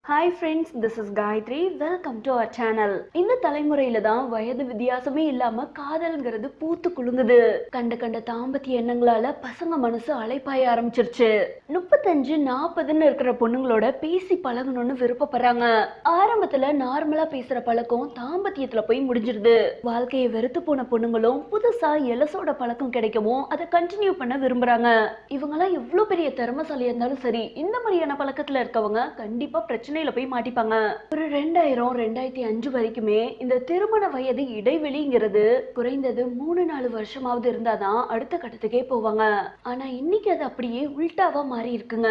Hi friends, this is Gayathri. Welcome to our channel. இந்த தலைமுறையில தான் வயது வித்தியாசமே இல்லாம காதல்ங்கிறது பூத்து குலுங்குது. கண்ட கண்ட தாம்பத்திய எண்ணங்களால பசங்க மனசு அலைப்பாய ஆரம்பிச்சிருச்சு. 35-40ன்னு இருக்கிற பொண்ணுங்களோட பேசி பழகணும்னு விருப்பப்படுறாங்க. ஆரம்பத்துல நார்மலா பேசுற பழக்கம் தாம்பத்தியத்துல போய் முடிஞ்சிருது. வாழ்க்கையை வெறுத்து போன பொண்ணுங்களும் புதுசா எலசோட பழக்கம் கிடைக்கவும் அதை கண்டினியூ பண்ண விரும்புறாங்க. இவங்கெல்லாம் எவ்வளவு பெரிய திறமசாலியா இருந்தாலும் சரி, இந்த மாதிரியான பழக்கத்துல இருக்கவங்க கண்டிப்பா பிரச்சனையில போய் மாட்டிப்பாங்க. ஒரு 2000-2005 வரைக்குமே இந்த திருமண வயது இடைவெளிங்கிறது குறைந்தது 3-4 வருஷமாவது இருந்தாதான் அடுத்த கட்டத்துக்கே போவாங்க. ஆனா இன்னைக்கு அது அப்படியே உல்டாவா மாறி இருக்குங்க.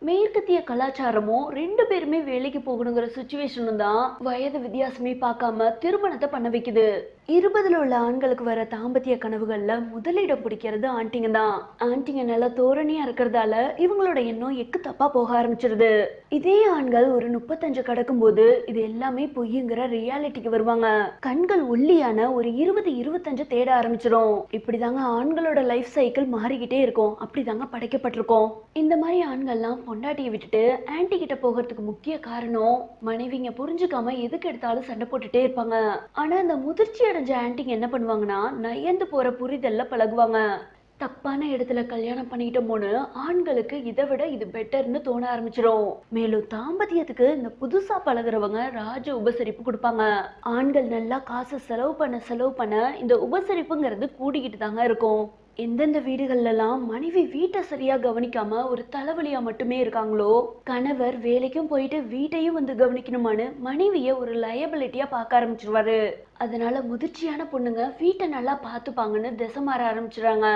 மேற்கத்திய கலாச்சாரமும் 2 பேருமே வேலைக்கு போகணுங்கிற சுச்சுவேஷனும் தான் வயது வித்தியாசமே பார்க்காம திருமணத்தை பண்ண வைக்குது. 20ல உள்ள ஆண்களுக்கு வர தாம்பத்திய கனவுகள்ல முதலிடம் பிடிக்கிறது ஆண்டிங்க தான். ஆண்டிங்க நல்லா தோரணியா இருக்கிறதால இவங்களோட எண்ணம் எக்கு தப்பா போக ஆரம்பிச்சிருது. இதே ஆண்கள் ஒரு 35 கடக்கும் போது இது எல்லாமே பொய்யுங்கிற ரியாலிட்டிக்கு வருவாங்க. கண்கள் ஒல்லியான ஒரு 20-25 தேட ஆரம்பிச்சிடும். இப்படிதாங்க ஆண்களோட லைஃப் சைக்கிள் மாறிக்கிட்டே இருக்கும். அப்படிதாங்க படைக்கப்பட்டிருக்கோம். இந்த மாதிரி ஆண்கள்லாம் பொண்டாட்டியை விட்டுட்டு ஆன்டி கிட்ட போகிறதுக்கு முக்கிய காரணம் மனைவிங்க புரிஞ்சுக்காம எதுக்கு எடுத்தாலும் சண்டை போட்டுட்டே இருப்பாங்க. ஆனா இந்த முதிர்ச்சி அடைஞ்ச ஆன்டிங்க என்ன பண்ணுவாங்கன்னா நயந்து போற புரிதல்ல பழகுவாங்க. தப்பான இடத்துல கல்யாணம் பண்ணிட்டோமோன்னு ஆண்களுக்கு இதை விட இது பெட்டர்னு தோண ஆரம்பிச்சிடும். மேலும் தாம்பத்தியத்துக்கு இந்த புதுசா பழகுறவங்க ராஜ உபசரிப்பு கொடுப்பாங்க. ஆண்கள் நல்லா காசு செலவு பண்ண இந்த உபசரிப்புங்கிறது கூடிக்கிட்டு தாங்க இருக்கும். எந்தெந்த வீடுகள்லாம் மனைவி வீட்டை சரியா கவனிக்காம ஒரு தலைவலியா மட்டுமே இருக்காங்களோ, கணவர் வேலைக்கும் போயிட்டு வீட்டையும் வந்து கவனிக்கணுமான்னு மனைவிய ஒரு லயபிலிட்டியா பார்க்க ஆரம்பிச்சிருவாரு. அதனால முதிர்ச்சியான பொண்ணுங்க வீட்டை நல்லா பார்த்துப்பாங்கன்னு திசை மாற ஆரம்பிச்சிடுறாங்க.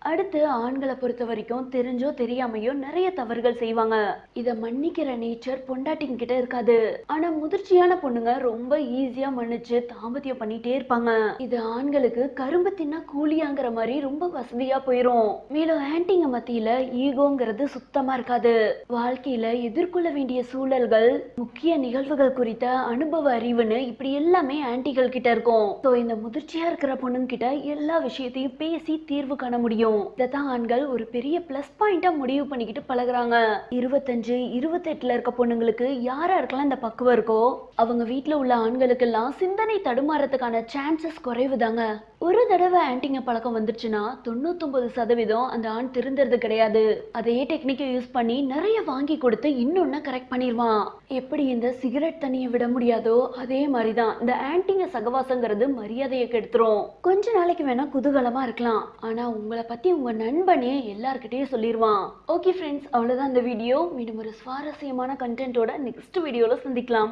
அடுத்து ஆண்களை பொறுத்த வரைக்கும் தெரிஞ்சோ தெரியாமையோ நிறைய தவறுகள் செய்வாங்க. இதை மன்னிக்கிற நேச்சர் பொண்டாட்டிங்க கிட்ட இருக்காது. ஆனா முதிர்ச்சியான பொண்ணுங்க ரொம்ப ஈஸியா மன்னிச்சு தாம்பத்தியம் பண்ணிட்டே இருப்பாங்க. இது ஆண்களுக்கு கரும்பு தின்னா கூலியாங்கிற மாதிரி ரொம்ப வசதியா போயிரும். மேலும் ஆன்டிங்க மத்தியில ஈகோங்கிறது சுத்தமா இருக்காது. வாழ்க்கையில எதிர்கொள்ள வேண்டிய சூழல்கள், முக்கிய நிகழ்வுகள் குறித்த அனுபவ அறிவுன்னு இப்படி எல்லாமே ஆன்டிகள் கிட்ட இருக்கும். சோ இந்த முதிர்ச்சியா இருக்கிற பொண்ணுங்க கிட்ட எல்லா விஷயத்தையும் பேசி தீர்வு காண முடியும். இதான் ஆண்கள் ஒரு பெரிய பிளஸ் பாயிண்டா முடிவு பண்ணிக்கிட்டு பழகுறாங்க. 25-28ல இருக்க பொண்ணுங்களுக்கு யாராருக்கெல்லாம் இந்த பக்குவம் இருக்கோ அவங்க வீட்டுல உள்ள ஆண்களுக்கு எல்லாம் சிந்தனை தடுமாறதுக்கான சான்சஸ் குறைவுதாங்க. ஒரு தடவை ஆன்டிங்க பழக்கம் வந்துருச்சுன்னா 99% அந்த ஆண் திருந்துறது கிடையாது. அதே டெக்னிக்கை யூஸ் பண்ணி நிறைய வாங்கி கொடுத்து இன்னொன்னு கரெக்ட் பண்ணிடுவான். எப்படி இந்த சிகரெட் தண்ணியை விட முடியாதோ அதே மாதிரிதான் இந்த ஆன்டிங்க சகவாசங்கிறது மரியாதையை கெடுத்துரும். கொஞ்ச நாளைக்கு வேணா குதூகலமா இருக்கலாம், ஆனா உங்களை பத்தி உங்க நண்பனே எல்லார்கிட்டயும் சொல்லிடுவான். ஓகே ஃப்ரெண்ட்ஸ், அவ்வளவுதான் இந்த வீடியோ. மீண்டும் ஒரு சுவாரஸ்யமான கண்டென்ட்டோட நெக்ஸ்ட் வீடியோல சந்திக்கலாம்.